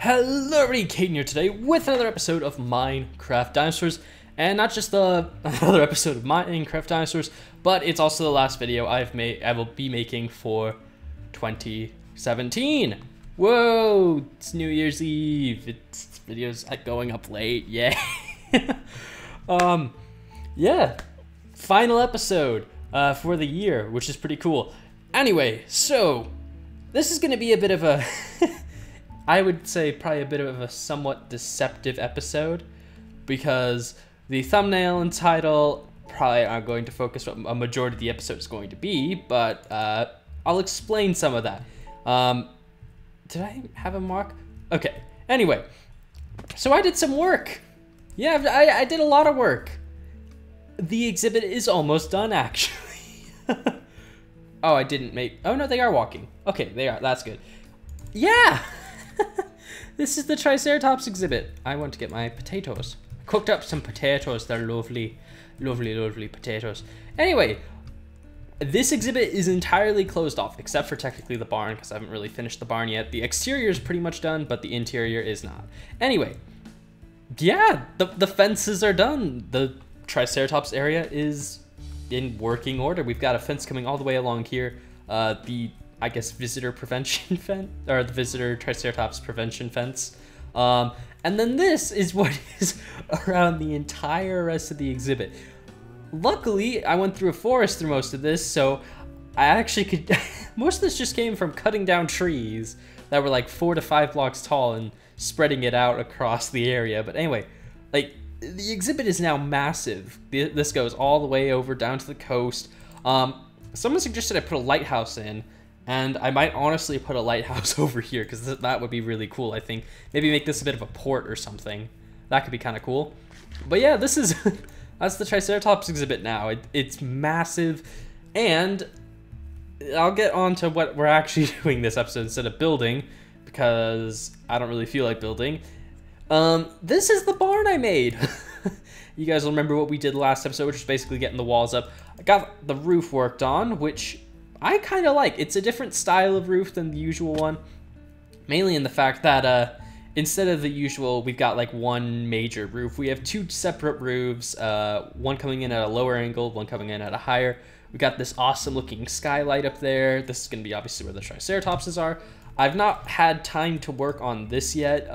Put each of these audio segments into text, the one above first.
Hello everybody, Caden here today with another episode of Minecraft Dinosaurs, and not just another episode of Minecraft Dinosaurs, but it's also the last video I will be making for 2017. Whoa, it's New Year's Eve. It's videos going up late, yeah. Yeah, final episode for the year, which is pretty cool. Anyway, so this is gonna be a bit of a I would say probably a bit of a somewhat deceptive episode, because the thumbnail and title probably aren't going to focus what a majority of the episode is going to be, but I'll explain some of that. Did I have a mark? Okay, anyway, so I did some work. Yeah, I did a lot of work. The exhibit is almost done, actually. Oh, I didn't make, oh no, they are walking. Okay, they are, that's good. Yeah! This is the Triceratops exhibit. I want to get my potatoes. I cooked up some potatoes. They're lovely, lovely, lovely potatoes. Anyway, this exhibit is entirely closed off, except for technically the barn, because I haven't really finished the barn yet. The exterior is pretty much done, but the interior is not. Anyway, yeah, the fences are done. The Triceratops area is in working order. We've got a fence coming all the way along here. I guess visitor prevention fence, or the visitor Triceratops prevention fence. And then this is what is around the entire rest of the exhibit. Luckily, I went through a forest through most of this, so I actually could, most of this just came from cutting down trees that were like 4 to 5 blocks tall and spreading it out across the area. But anyway, like, the exhibit is now massive. This goes all the way over down to the coast. Someone suggested I put a lighthouse in, and I might honestly put a lighthouse over here, because that would be really cool, I think. Maybe make this a bit of a port or something. That could be kind of cool. But yeah, this is, that's the Triceratops exhibit now. It's massive, and I'll get on to what we're actually doing this episode instead of building, because I don't really feel like building. This is the barn I made. You guys will remember what we did last episode, which was basically getting the walls up. I got the roof worked on, which I kind of like. It's a different style of roof than the usual one, mainly in the fact that instead of the usual, we've got like one major roof. We have 2 separate roofs, one coming in at a lower angle, one coming in at a higher. We got this awesome looking skylight up there. This is going to be obviously where the Triceratopses are. I've not had time to work on this yet,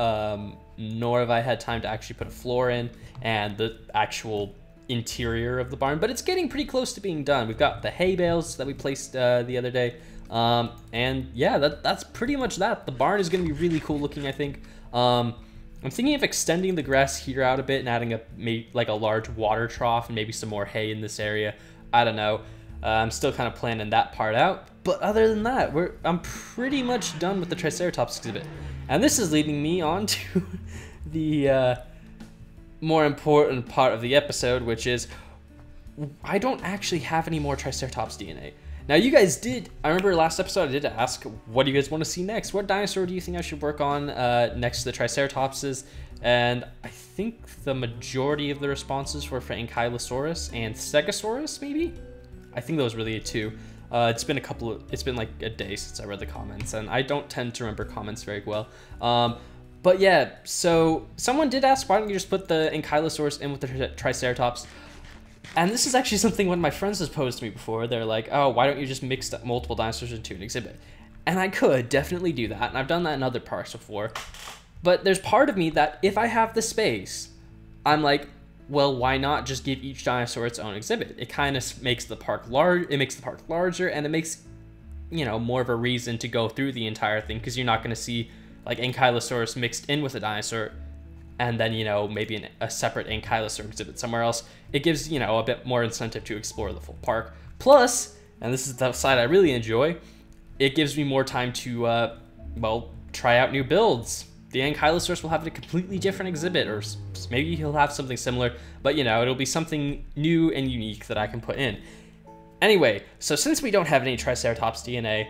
nor have I had time to actually put a floor in and the actual interior of the barn, but it's getting pretty close to being done. We've got the hay bales that we placed the other day, and yeah, that's pretty much that. The barn is going to be really cool looking, I think. I'm thinking of extending the grass here out a bit and adding like a large water trough and maybe some more hay in this area. I don't know. I'm still kind of planning that part out, but other than that, I'm pretty much done with the Triceratops exhibit. And this is leading me on to the more important part of the episode, which is I don't actually have any more Triceratops DNA. Now, you guys did, I remember last episode I did ask, what do you guys want to see next? What dinosaur do you think I should work on next to the Triceratopses? And I think the majority of the responses were for Ankylosaurus and Stegosaurus, maybe? I think those were the 2. It's been like a day since I read the comments, and I don't tend to remember comments very well. But yeah, so someone did ask, why don't you just put the Ankylosaurus in with the Triceratops? And this is actually something one of my friends has posed to me before. They're like, oh, why don't you just mix multiple dinosaurs into an exhibit? And I could definitely do that, and I've done that in other parks before. But there's part of me that if I have the space, I'm like, well, why not just give each dinosaur its own exhibit? It kind of makes the park large. It makes the park larger, and it makes, you know, more of a reason to go through the entire thing, because you're not going to see like Ankylosaurus mixed in with a dinosaur, and then, you know, maybe a separate Ankylosaur exhibit somewhere else. It gives, you know, a bit more incentive to explore the full park. Plus, and this is the side I really enjoy, it gives me more time to, well, try out new builds. The Ankylosaurus will have a completely different exhibit, or maybe he'll have something similar, but, you know, it'll be something new and unique that I can put in. Anyway, so since we don't have any Triceratops DNA,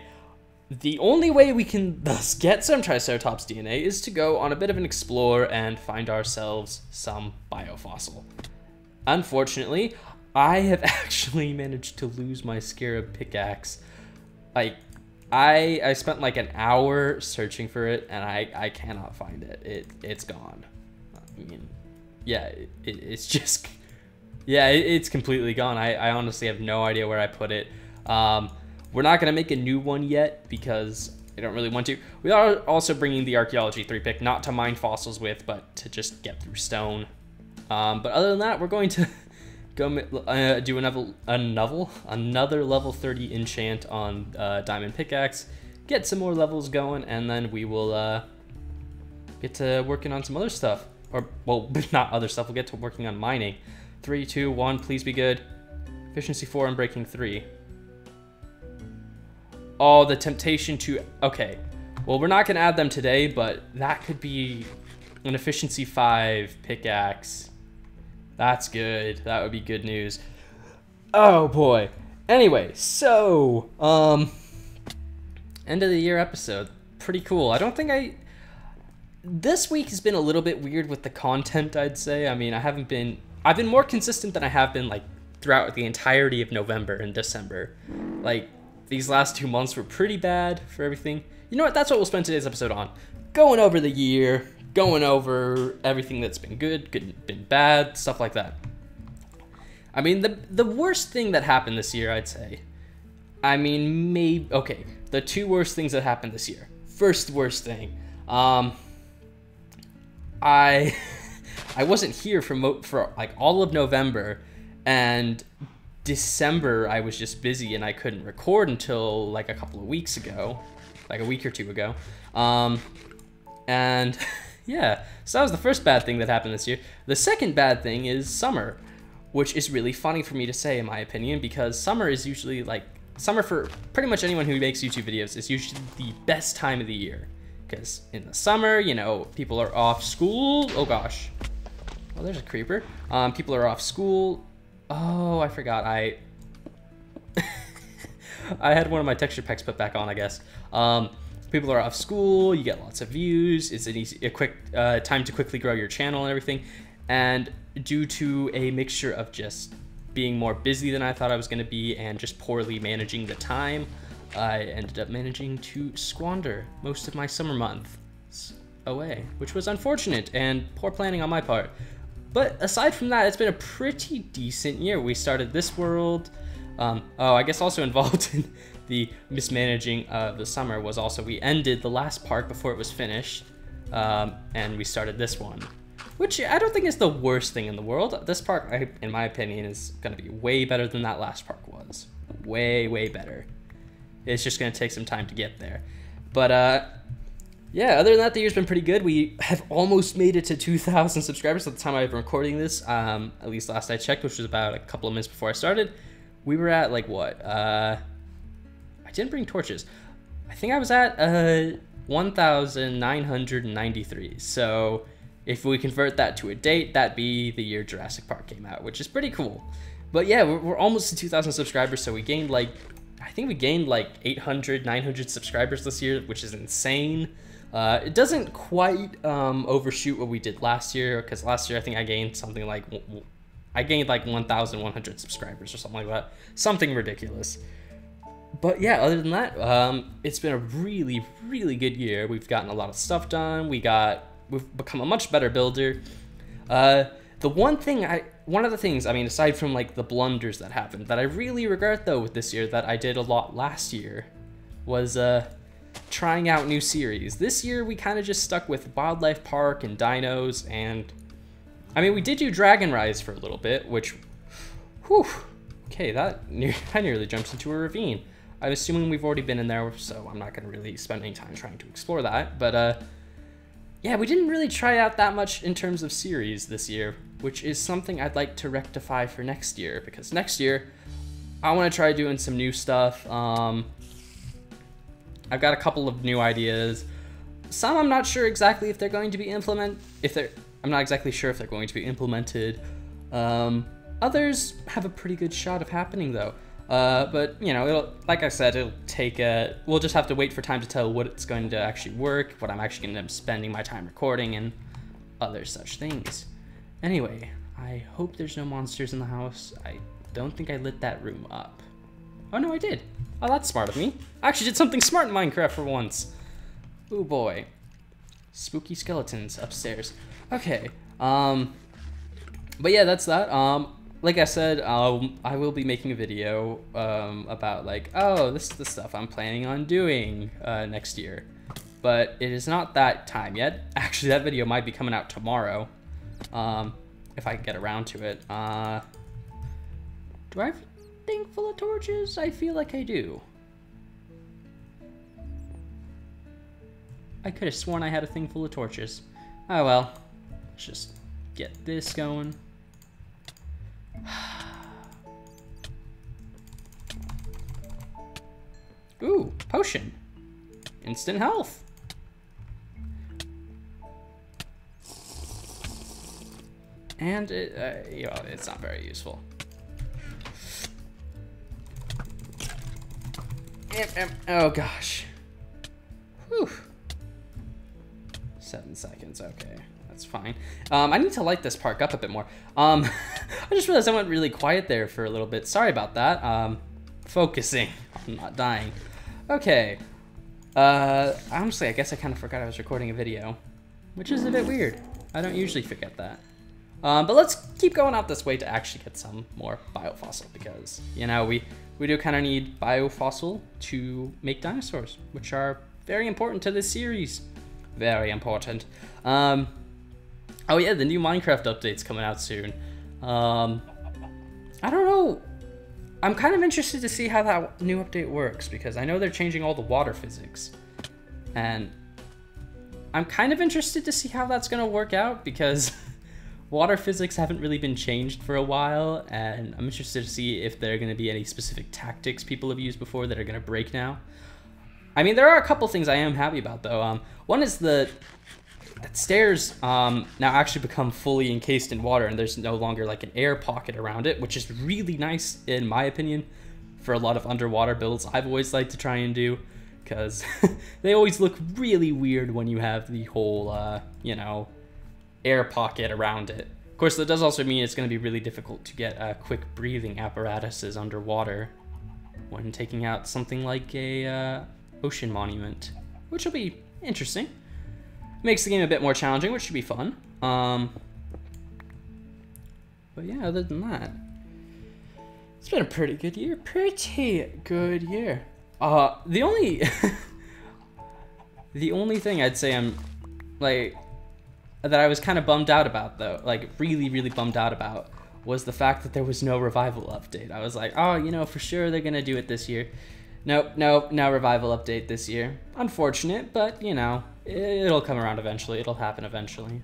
the only way we can thus get some Triceratops DNA is to go on a bit of an explore and find ourselves some biofossil. Unfortunately, I have actually managed to lose my scarab pickaxe. I spent like an hour searching for it, and I cannot find it. It's gone. I mean, yeah, it's just, yeah, it's completely gone. I honestly have no idea where I put it. We're not gonna make a new one yet because I don't really want to. We are also bringing the Archaeology 3 pick, not to mine fossils with, but to just get through stone. But other than that, we're going to go do another level 30 enchant on Diamond Pickaxe, get some more levels going, and then we will get to working on some other stuff. Or, well, not other stuff, we'll get to working on mining. 3, 2, 1, please be good. Efficiency 4 and breaking 3. Oh, the temptation to... Okay, well, we're not going to add them today, but that could be an efficiency 5 pickaxe. That's good. That would be good news. Oh, boy. Anyway, so, end of the year episode. Pretty cool. I don't think this week has been a little bit weird with the content, I'd say. I mean, I've been more consistent than I have been, like, throughout the entirety of November and December. Like, these last 2 months were pretty bad for everything. You know what? That's what we'll spend today's episode on. Going over the year, going over everything that's been good, been bad, stuff like that. I mean, the worst thing that happened this year, I'd say. I mean, okay, the 2 worst things that happened this year. First worst thing. I wasn't here for like all of November, and December I was just busy and I couldn't record until like a couple of weeks ago, like a week or 2 ago. And yeah, so that was the first bad thing that happened this year. The second bad thing is summer, which is really funny for me to say in my opinion, because summer is usually like, summer for pretty much anyone who makes YouTube videos is usually the best time of the year. Because in the summer, you know, people are off school. Oh gosh. Well, there's a creeper. People are off school. Oh, I forgot. I had one of my texture packs put back on, I guess. People are off school. You get lots of views. It's a quick time to quickly grow your channel and everything. And due to a mixture of just being more busy than I thought I was going to be and just poorly managing the time, I ended up managing to squander most of my summer months away, which was unfortunate and poor planning on my part. But aside from that, it's been a pretty decent year. We started this world. Oh, I guess also involved in the mismanaging of the summer was also we ended the last park before it was finished, and we started this one, which I don't think is the worst thing in the world. This park, in my opinion, is going to be way better than that last park was. Way, way better. It's just going to take some time to get there. But yeah, other than that, the year's been pretty good. We have almost made it to 2,000 subscribers at the time I've been recording this. At least last I checked, which was about a couple of minutes before I started. We were at like what? I didn't bring torches. I think I was at 1,993. So if we convert that to a date, that'd be the year Jurassic Park came out, which is pretty cool. But yeah, we're almost to 2,000 subscribers, so we gained like, I think we gained like 800, 900 subscribers this year, which is insane. It doesn't quite overshoot what we did last year, because last year I think I gained something like, 1,100 subscribers or something like that. Something ridiculous. But yeah, other than that, it's been a really, really good year. We've gotten a lot of stuff done. We've become a much better builder. One of the things, I mean, aside from like the blunders that happened, that I really regret though with this year that I did a lot last year was trying out new series. This year we kind of just stuck with Wildlife Park and Dinos, and I mean, we did do Dragon Rise for a little bit, which, whew, okay, I nearly jumped into a ravine. I'm assuming we've already been in there, so I'm not going to really spend any time trying to explore that, but yeah, we didn't really try out that much in terms of series this year, which is something I'd like to rectify for next year, because next year I want to try doing some new stuff. I've got a couple of new ideas. Some I'm not sure exactly if they're going to be I'm not exactly sure if they're going to be implemented. Others have a pretty good shot of happening though. But you know, like I said, it'll take we'll just have to wait for time to tell what it's going to actually work, what I'm actually going to be spending my time recording, and other such things. Anyway, I hope there's no monsters in the house. I don't think I lit that room up. Oh no, I did. Oh, that's smart of me. I actually did something smart in Minecraft for once. Ooh boy. Spooky skeletons upstairs. Okay. But yeah, that's that. Like I said, I will be making a video about like, oh, this is the stuff I'm planning on doing next year. But it is not that time yet. Actually, that video might be coming out tomorrow, if I can get around to it. Do I have a thing full of torches? I feel like I do. I could have sworn I had a thing full of torches. Oh well, let's just get this going. Ooh, potion. Instant health. And it, you know, it's not very useful. Oh gosh. Whew. 7 seconds, okay. That's fine. I need to light this park up a bit more. I just realized I went really quiet there for a little bit. Sorry about that. Focusing. I'm not dying. Okay. Honestly, I guess I kind of forgot I was recording a video, which is a bit weird. I don't usually forget that. But let's keep going out this way to actually get some more biofossil because, you know, we do kind of need biofossil to make dinosaurs, which are very important to this series. Very important. Oh yeah, the new Minecraft update's coming out soon. I don't know. I'm kind of interested to see how that new update works because I know they're changing all the water physics. And I'm kind of interested to see how that's going to work out because water physics haven't really been changed for a while, and I'm interested to see if there are going to be any specific tactics people have used before that are going to break now. I mean, there are a couple things I am happy about, though. One is that stairs now actually become fully encased in water, and there's no longer like an air pocket around it, which is really nice, in my opinion, for a lot of underwater builds I've always liked to try and do, because they always look really weird when you have the whole, you know, air pocket around it. Of course, that does also mean it's going to be really difficult to get quick breathing apparatuses underwater when taking out something like a ocean monument, which will be interesting. Makes the game a bit more challenging, which should be fun. But yeah, other than that, it's been a pretty good year. Pretty good year. The only the only thing I'd say I'm like that I was kind of bummed out about, though, like really bummed out about, was the fact that there was no revival update. I was like, oh, you know, for sure they're gonna do it this year. Nope, no revival update this year. Unfortunate, but you know, it'll come around eventually. It'll happen eventually.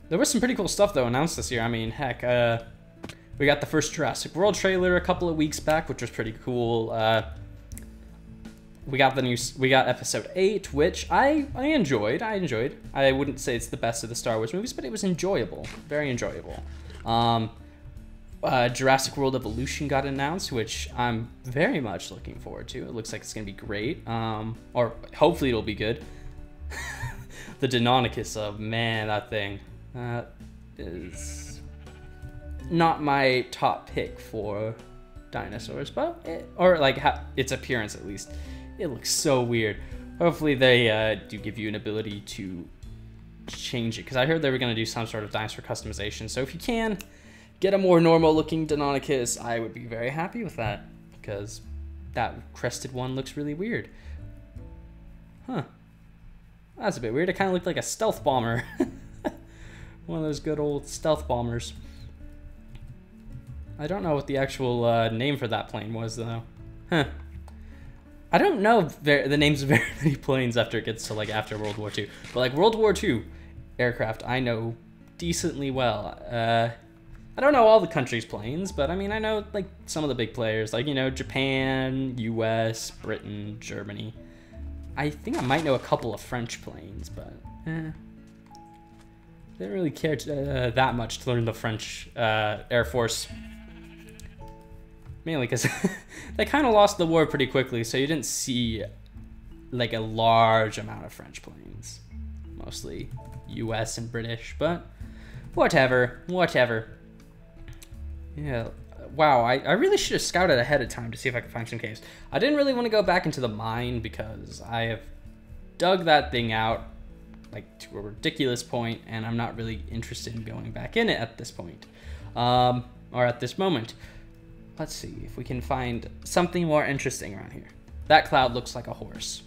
There was some pretty cool stuff, though, announced this year. I mean, heck, we got the first Jurassic World trailer a couple of weeks back, which was pretty cool. We got episode 8, which I enjoyed. I wouldn't say it's the best of the Star Wars movies, but it was enjoyable, very enjoyable. Jurassic World Evolution got announced, which I'm very much looking forward to. It looks like it's gonna be great, or hopefully it'll be good. The Deinonychus, man, that thing is not my top pick for dinosaurs, but its appearance at least. It looks so weird. Hopefully they do give you an ability to change it, because I heard they were going to do some sort of dinosaur customization. So if you can get a more normal looking Deinonychus, I would be very happy with that, because that crested one looks really weird. Huh. That's a bit weird. It kind of looked like a stealth bomber. One of those good old stealth bombers. I don't know what the actual name for that plane was, though. Huh. I don't know the names of very many planes after it gets to, like, after World War II. But, like, World War II aircraft, I know decently well. I don't know all the countries' planes, but, I mean, I know, like, some of the big players. Like, you know, Japan, US, Britain, Germany. I think I might know a couple of French planes, but, didn't really care that much to learn the French Air Force. Mainly because they kind of lost the war pretty quickly, so you didn't see like a large amount of French planes. Mostly US and British, but whatever. Yeah, wow, I really should have scouted ahead of time to see if I could find some caves. I didn't really want to go back into the mine because I have dug that thing out like to a ridiculous point, and I'm not really interested in going back in it at this point, or at this moment. Let's see if we can find something more interesting around here. That cloud looks like a horse,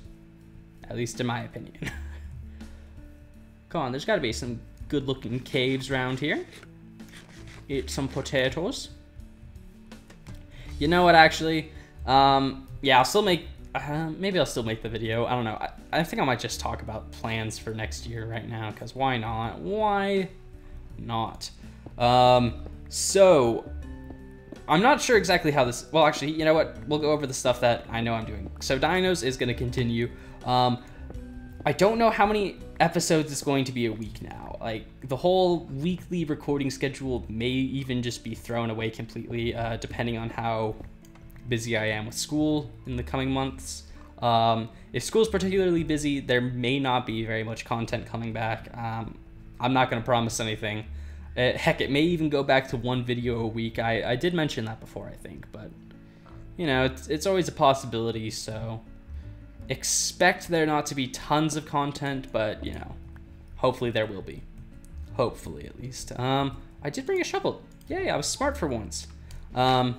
at least in my opinion. Come on, there's got to be some good-looking caves around here. Eat some potatoes. You know what, actually? Yeah, I'll still make... maybe I'll still make the video. I don't know. I think I might just talk about plans for next year right now, because why not? Why not? So, I'm not sure exactly how this... Well, actually, you know what? We'll go over the stuff that I know I'm doing. So, Dinos is going to continue. I don't know how many episodes it's going to be a week now. Like, the whole weekly recording schedule may even just be thrown away completely, depending on how busy I am with school in the coming months. If school's particularly busy, there may not be very much content coming back. I'm not going to promise anything. Heck, it may even go back to one video a week. I did mention that before, I think, but, you know, it's always a possibility, so expect there not to be tons of content, but, you know, hopefully there will be. Hopefully, at least. I did bring a shovel. Yay, I was smart for once. What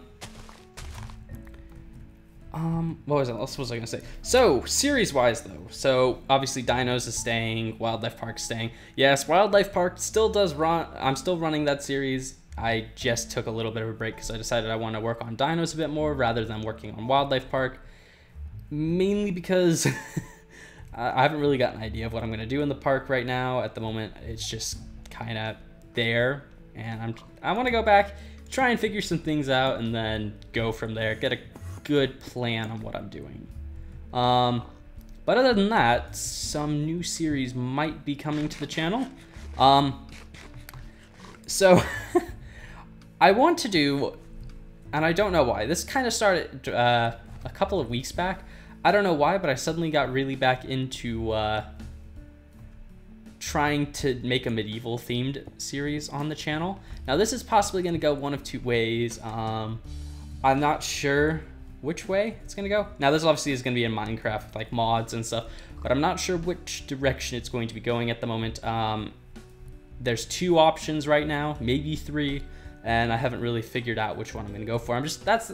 else was I gonna say? So, series-wise, though. So, obviously, Dinos is staying, Wildlife Park's staying. Yes, Wildlife Park still does run. I'm still running that series. I just took a little bit of a break because I decided I want to work on Dinos a bit more rather than working on Wildlife Park. Mainly because I haven't really got an idea of what I'm going to do in the park right now. At the moment, it's just kind of there, and I want to go back, try and figure some things out, and then go from there, get a good plan on what I'm doing. But other than that, some new series might be coming to the channel. So I want to do, and I don't know why, this kind of started a couple of weeks back. I don't know why, but I suddenly got really back into trying to make a medieval themed series on the channel. Now this is possibly going to go one of two ways. I'm not sure which way it's going to go. Now this obviously is going to be in Minecraft with like mods and stuff, but I'm not sure which direction it's going to be going at the moment. There's two options right now, maybe three, and I haven't really figured out which one I'm going to go for. That's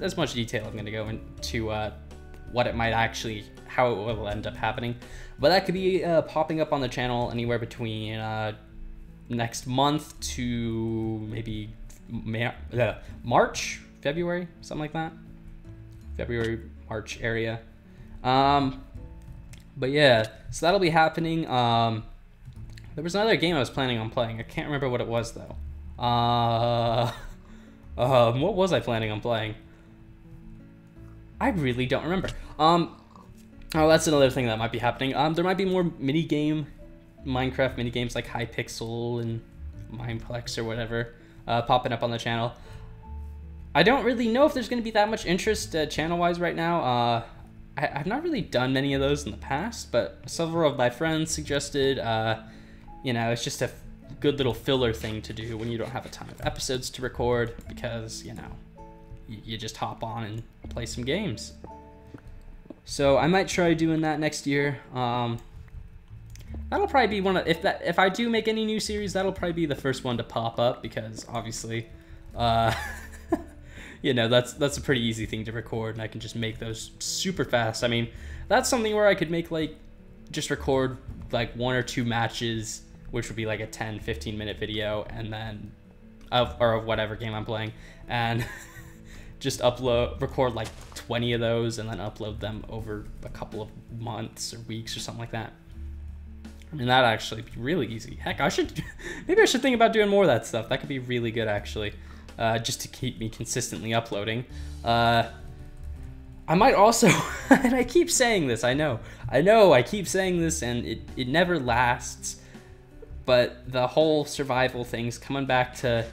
as much detail I'm going to go into what it might actually, how it will end up happening. But that could be popping up on the channel anywhere between next month to maybe March, February, something like that. February, March area. But yeah, so that'll be happening. There was another game I was planning on playing. I can't remember what it was though. What was I planning on playing? I really don't remember. Oh, that's another thing that might be happening. There might be more Minecraft mini games like Hypixel and Mineplex or whatever popping up on the channel. I don't really know if there's going to be that much interest channel-wise right now. I've not really done many of those in the past, but several of my friends suggested, you know, it's just a good little filler thing to do when you don't have a ton of episodes to record because, you know, you just hop on and play some games. So I might try doing that next year. That'll probably be one of, if I do make any new series, that'll probably be the first one to pop up because obviously, you know, that's a pretty easy thing to record and I can just make those super fast. I mean, that's something where I could make like, just record like 1 or 2 matches, which would be like a 10-15 minute video, and then of whatever game I'm playing, and just record like 20 of those and then upload them over a couple of months or weeks or something like that. I mean, that'd actually be really easy. Heck, maybe I should think about doing more of that stuff. That could be really good actually, just to keep me consistently uploading. I might also, and I keep saying this, I know, I keep saying this and it never lasts, but the whole survival thing's coming back to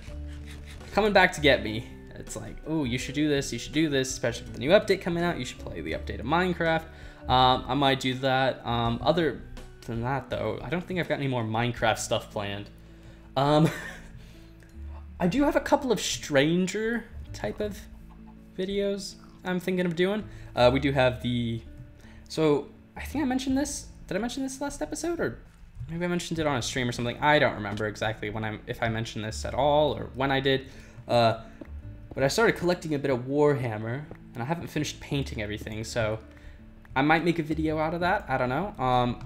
get me. It's like, oh, you should do this, especially with the new update coming out, you should play the update of Minecraft. I might do that. Other than that, though, I don't think I've got any more Minecraft stuff planned. I do have a couple of Stranger type of videos I'm thinking of doing. We do have the, so I think I mentioned this. Did I mention this last episode, or maybe I mentioned it on a stream or something? I don't remember exactly if I mentioned this at all or when I did. But I started collecting a bit of Warhammer, and I haven't finished painting everything, so I might make a video out of that. I don't know.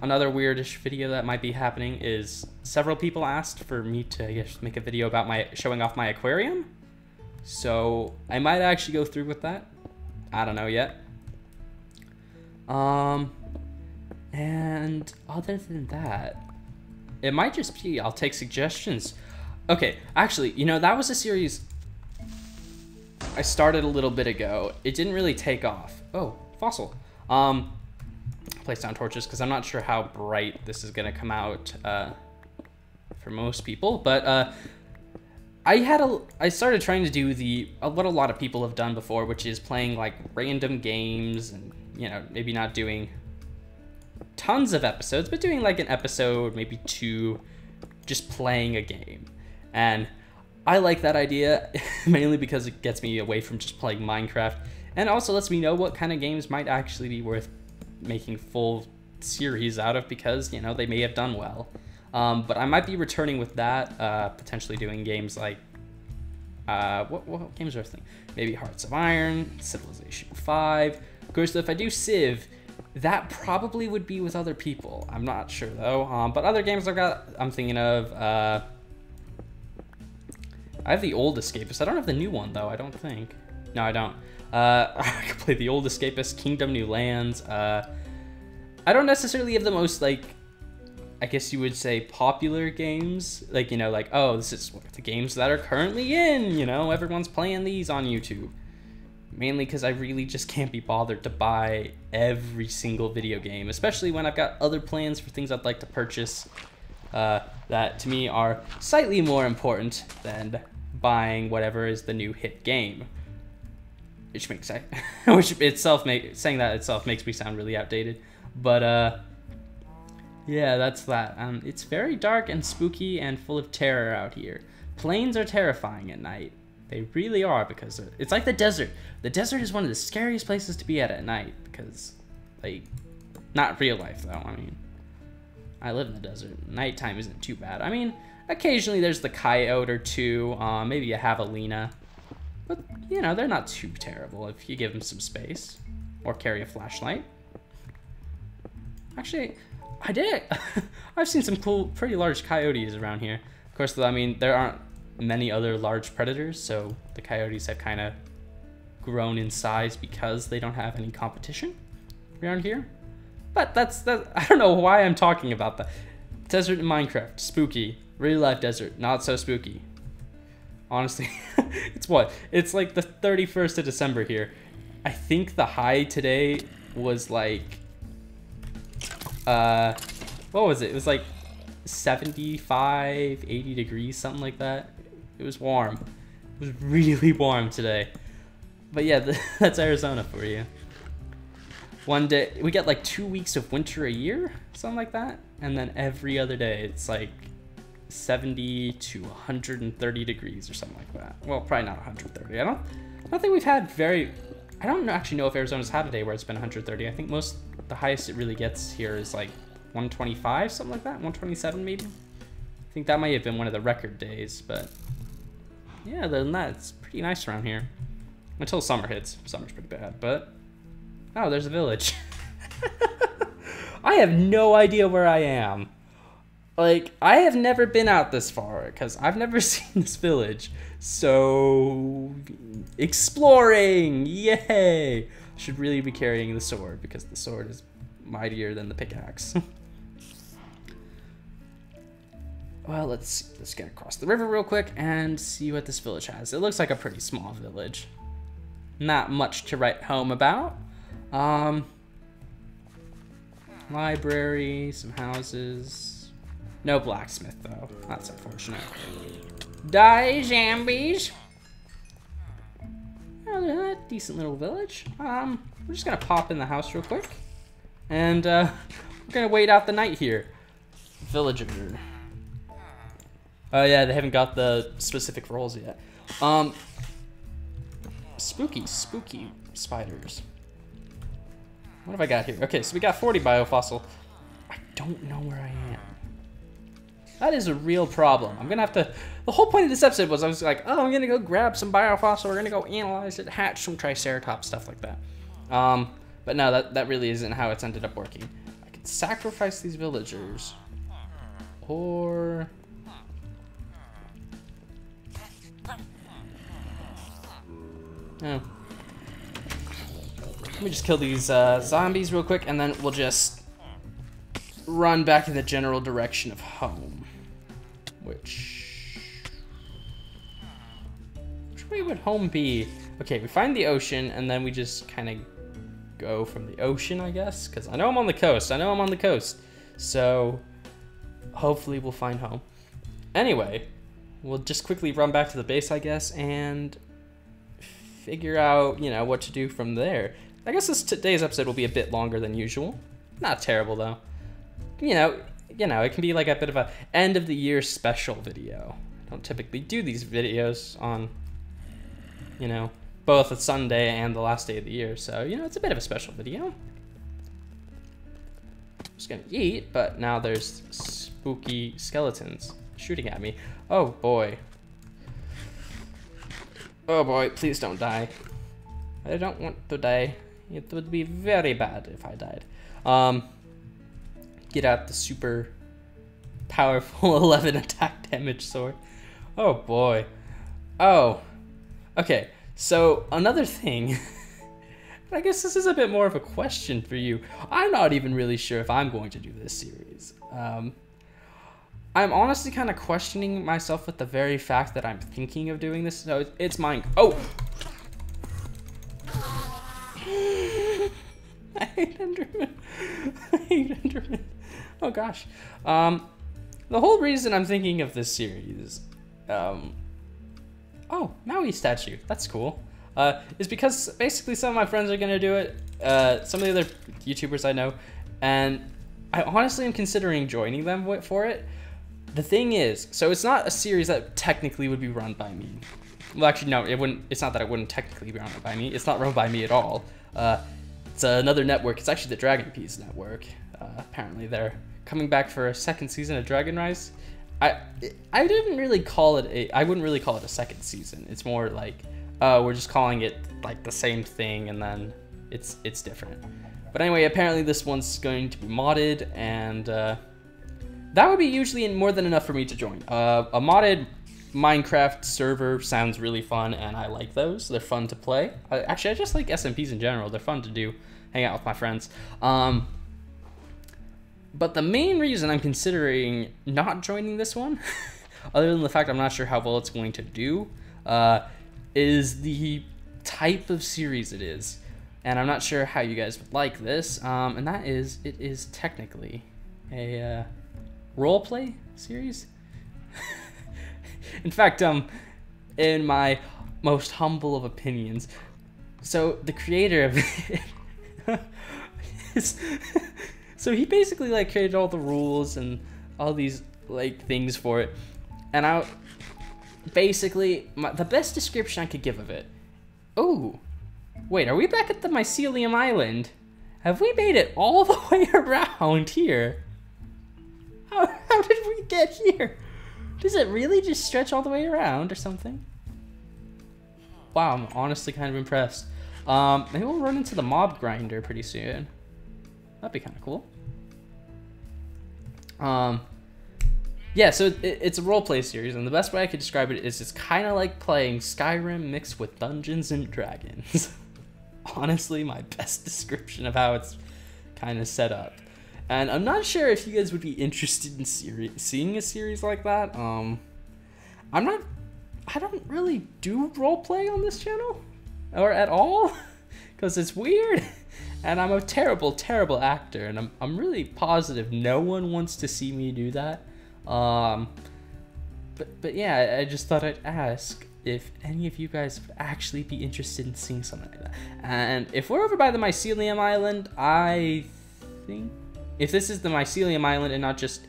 Another weirdish video that might be happening is several people asked for me to, I guess, make a video about showing off my aquarium. So I might actually go through with that. I don't know yet. And other than that, it might just be I'll take suggestions. Okay, actually, you know, that was a series I started a little bit ago. It didn't really take off. Oh, fossil. Place down torches because I'm not sure how bright this is gonna come out for most people, but I started trying to do what a lot of people have done before, which is playing like random games, and you know, maybe not doing tons of episodes, but doing like an episode, maybe 2, just playing a game. And I like that idea mainly because it gets me away from just playing Minecraft, and also lets me know what kind of games might actually be worth making full series out of, because, you know, they may have done well. But I might be returning with that, potentially doing games like, what games are I thinking? Maybe Hearts of Iron, Civilization 5. Of course, if I do Civ, that probably would be with other people. I'm not sure though. But other games I'm thinking of, I have the old Escapist. I don't have the new one though, I don't think. No, I don't. I could play the old Escapist, Kingdom New Lands. I don't necessarily have the most, like, I guess you would say popular games. Like, you know, like, oh, this is the games that are currently in, you know, everyone's playing these on YouTube. Mainly because I really just can't be bothered to buy every single video game, especially when I've got other plans for things I'd like to purchase that to me are slightly more important than buying whatever is the new hit game. Which makes saying that itself makes me sound really outdated. But yeah, that's that. It's very dark and spooky and full of terror out here. Planes are terrifying at night. They really are, because it's like the desert. The desert is one of the scariest places to be at night, because, like, not real life though. I mean, I live in the desert. Nighttime isn't too bad. I mean, occasionally there's the coyote or two, maybe a javelina, but you know, they're not too terrible if you give them some space or carry a flashlight. Actually, I did. I've seen some cool, pretty large coyotes around here. Of course, though, I mean, there aren't many other large predators, so the coyotes have kind of grown in size because they don't have any competition around here. But that's I don't know why I'm talking about that. Desert in Minecraft, spooky. Real life desert, not so spooky. Honestly, it's like the 31st of December here. I think the high today was like, what was it? It was like 75, 80 degrees, something like that. It was warm. It was really warm today. But yeah, that's Arizona for you. One day, we get like 2 weeks of winter a year, something like that. And then every other day, it's like 70 to 130 degrees or something like that. Well, probably not 130. I don't think we've had I don't actually know if Arizona's had a day where it's been 130. I think the highest it really gets here is like 125, something like that. 127 maybe. I think that might have been one of the record days, but yeah, other than that, it's pretty nice around here. Until summer hits. Summer's pretty bad, but oh, there's a village. I have no idea where I am. Like, I have never been out this far because I've never seen this village. So, exploring! Yay! Should really be carrying the sword because the sword is mightier than the pickaxe. Well, let's get across the river real quick and see what this village has. It looks like a pretty small village. Not much to write home about. Library, some houses. No blacksmith, though. That's unfortunate. Die, zombies! Oh, decent little village. We're just gonna pop in the house real quick. And, we're gonna wait out the night here. Villager. Oh, yeah, they haven't got the specific roles yet. Spooky spiders. What have I got here? Okay, so we got 40 biofossil. I don't know where I am. That is a real problem. I'm gonna have to, the whole point of this episode was I was like, oh, I'm gonna go grab some biofossil, we're gonna go analyze it, hatch some Triceratops, stuff like that. But no, that really isn't how it's ended up working. I could sacrifice these villagers. Or... oh. Let me just kill these zombies real quick, and then we'll just run back in the general direction of home. Which way would home be? Okay, we find the ocean, and then we just kind of go from the ocean, I guess? Because I know I'm on the coast. I know I'm on the coast. So, hopefully we'll find home. Anyway, we'll just quickly run back to the base, I guess, and figure out, you know, what to do from there. I guess today's episode will be a bit longer than usual. Not terrible, though. You know, it can be like a bit of a end of the year special video. I don't typically do these videos on, you know, both a Sunday and the last day of the year. So, you know, it's a bit of a special video. I was gonna eat, but now there's spooky skeletons shooting at me. Oh boy. Oh boy, please don't die. I don't want to die. It would be very bad if I died. Get out the super powerful 11 attack damage sword. Oh boy. Oh. Okay, so another thing. I guess this is a bit more of a question for you. I'm not even really sure if I'm going to do this series. I'm honestly kind of questioning myself with the very fact that I'm thinking of doing this. So it's mine. Oh! I hate Enderman. I hate Enderman. Oh gosh. The whole reason I'm thinking of this series, oh, Maui statue. That's cool. Is because basically some of my friends are gonna do it. Some of the other YouTubers I know, and I honestly am considering joining them for it. The thing is, so it's not a series that technically would be run by me. Well, actually, no, it wouldn't. It's not that it wouldn't technically be run by me. It's not run by me at all. It's another network. It's actually the Dragon Peas network. Apparently, they're coming back for a second season of Dragon Rise. I didn't really call it I wouldn't really call it a second season. It's more like, we're just calling it like the same thing, and then it's different. But anyway, apparently this one's going to be modded, and that would be usually more than enough for me to join. A modded Minecraft server sounds really fun, and I like those. They're fun to play. Actually, I just like SMPs in general. They're fun to do, hang out with my friends. But the main reason I'm considering not joining this one, other than the fact I'm not sure how well it's going to do, is the type of series it is. And I'm not sure how you guys would like this, and that is, it is technically a roleplay series. In fact, in my most humble of opinions, so the creator of it is, so he basically like created all the rules and all these like things for it, and I basically the best description I could give of it. Oh, wait, are we back at the Mycelium Island? Have we made it all the way around here? How did we get here? Does it really just stretch all the way around or something? Wow, I'm honestly kind of impressed. Maybe we'll run into the mob grinder pretty soon. That'd be kind of cool. Yeah, so it's a roleplay series, and the best way I could describe it is it's kind of like playing Skyrim mixed with Dungeons and Dragons. Honestly, my best description of how it's kind of set up. And I'm not sure if you guys would be interested in seeing a series like that. I don't really do roleplay on this channel, or at all, because it's weird, and I'm a terrible, terrible actor, and I'm really positive no one wants to see me do that. But yeah, I just thought I'd ask if any of you guys would actually be interested in seeing something like that. And if we're over by the Mycelium Island, I think, if this is the Mycelium Island and not just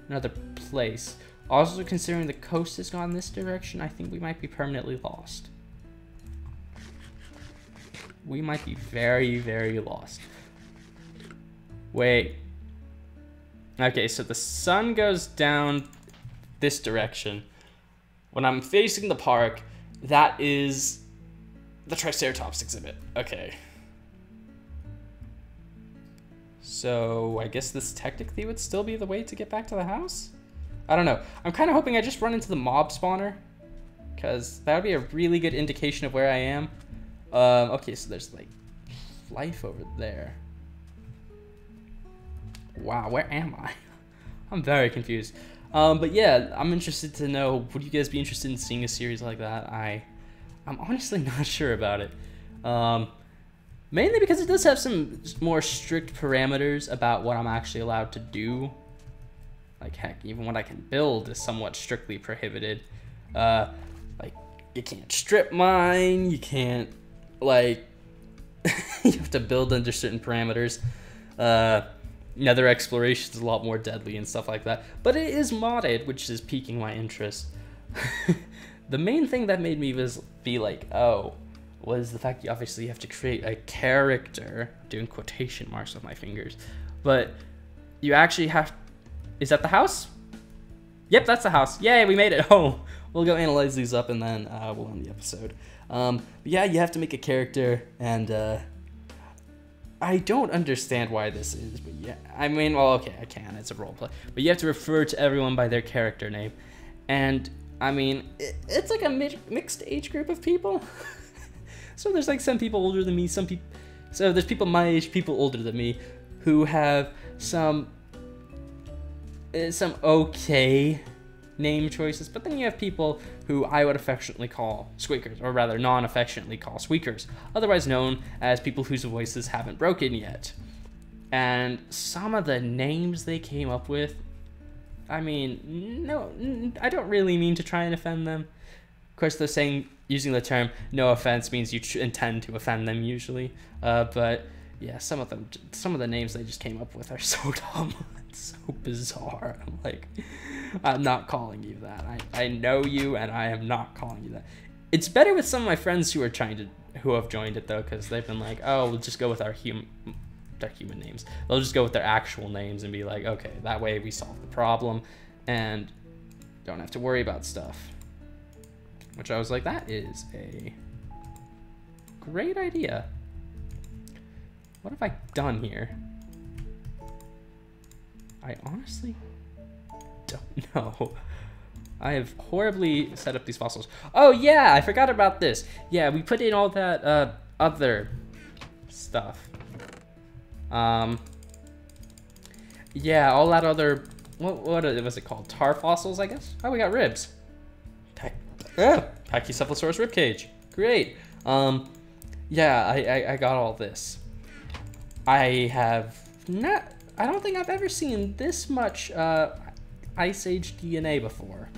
another place, also considering the coast has gone this direction, I think we might be permanently lost. we might be very, very lost. Wait. Okay, so the sun goes down this direction. When I'm facing the park, that is the Triceratops exhibit. Okay. So I guess this technically would still be the way to get back to the house? I don't know. I'm kind of hoping I just run into the mob spawner, because that would be a really good indication of where I am. Okay, so there's like life over there. Wow, where am I? I'm very confused. But yeah, I'm interested to know, would you guys be interested in seeing a series like that? I'm honestly not sure about it. Mainly because it does have some more strict parameters about what I'm actually allowed to do. Like, heck, even what I can build is somewhat strictly prohibited. Like, you can't strip mine, you can't, like, you have to build under certain parameters. Nether exploration is a lot more deadly and stuff like that. But it is modded, which is piquing my interest. The main thing that made me be like, oh, was the fact you obviously have to create a character, doing quotation marks with my fingers. But you actually have... Is that the house? Yep, that's the house. Yay, we made it. Oh, we'll go analyze these up and then we'll end the episode. But yeah, you have to make a character, and I don't understand why this is, but yeah, I mean, well, okay, I can, it's a roleplay. But you have to refer to everyone by their character name. And, I mean, it's like a mixed age group of people. So there's like some people older than me, so there's people my age, people older than me, who have some okay name choices, but then you have people who I would affectionately call squeakers, or rather non-affectionately call squeakers, otherwise known as people whose voices haven't broken yet. And some of the names they came up with, I mean, no, I don't really mean to try and offend them. Of course, they're saying, using the term no offense means you intend to offend them usually, but yeah, some of the names they just came up with are so dumb. It's so bizarre. I'm like, I'm not calling you that. I know you, and I am not calling you that. It's better with some of my friends who have joined it though, because they've been like, oh, we'll just go with our human names. They'll just go with their actual names and be like, okay, that way we solve the problem and don't have to worry about stuff. Which I was like, that is a great idea. What have I done here? I honestly don't know. I have horribly set up these fossils. Oh yeah, I forgot about this. Yeah, we put in all that other stuff. Yeah, all that other, what was it called? Tar fossils, I guess? Oh, we got ribs. Pachycephalosaurus ribcage. Great. Yeah, I got all this. I don't think I've ever seen this much Ice Age DNA before.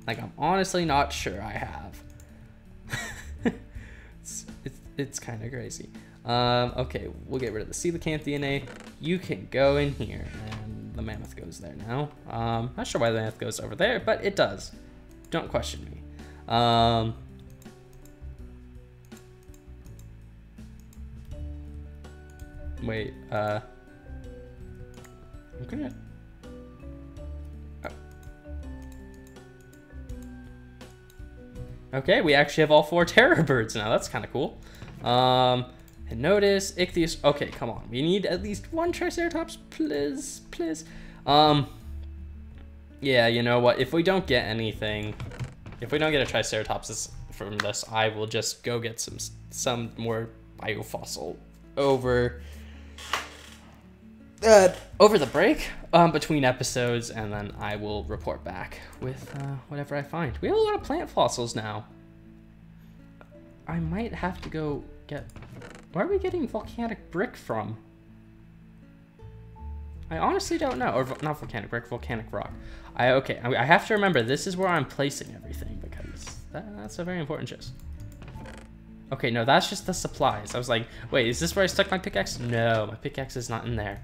Like, I'm honestly not sure I have. it's kind of crazy. Okay, we'll get rid of the coelacanth DNA. You can go in here, and the mammoth goes there now. Not sure why the mammoth goes over there, but it does. Don't question me. Wait, I'm gonna... Okay, we actually have all 4 terror birds now. That's kind of cool. And notice, Ichthyosaurus. Okay, come on. We need at least 1 Triceratops, please, please. Yeah, you know what? If we don't get anything, if we don't get a Triceratops from this, I will just go get some more biofossil over the break between episodes, and then I will report back with whatever I find. We have a lot of plant fossils now. I might have to go get... Where are we getting volcanic brick from? I honestly don't know. Or not volcanic brick, volcanic rock. Okay, I have to remember this is where I'm placing everything, because that's a very important chest. Okay, no, that's just the supplies. I was like, wait, is this where I stuck my pickaxe? No, my pickaxe is not in there.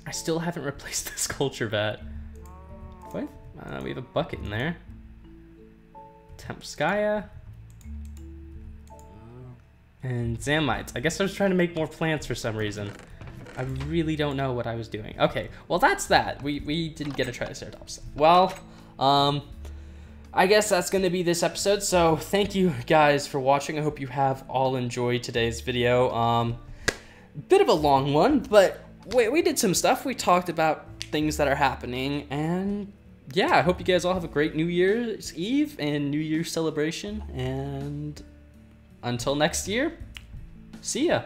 I still haven't replaced this culture vat. What? We have a bucket in there. Tempskaya. And Zamites. I guess I was trying to make more plants for some reason. I really don't know what I was doing. Okay, well that's that. We didn't get a Triceratops. Well, I guess that's gonna be this episode. So thank you guys for watching. I hope you have all enjoyed today's video. Bit of a long one, but we did some stuff. We talked about things that are happening, and yeah, I hope you guys all have a great New Year's Eve and New Year's celebration. And until next year, see ya.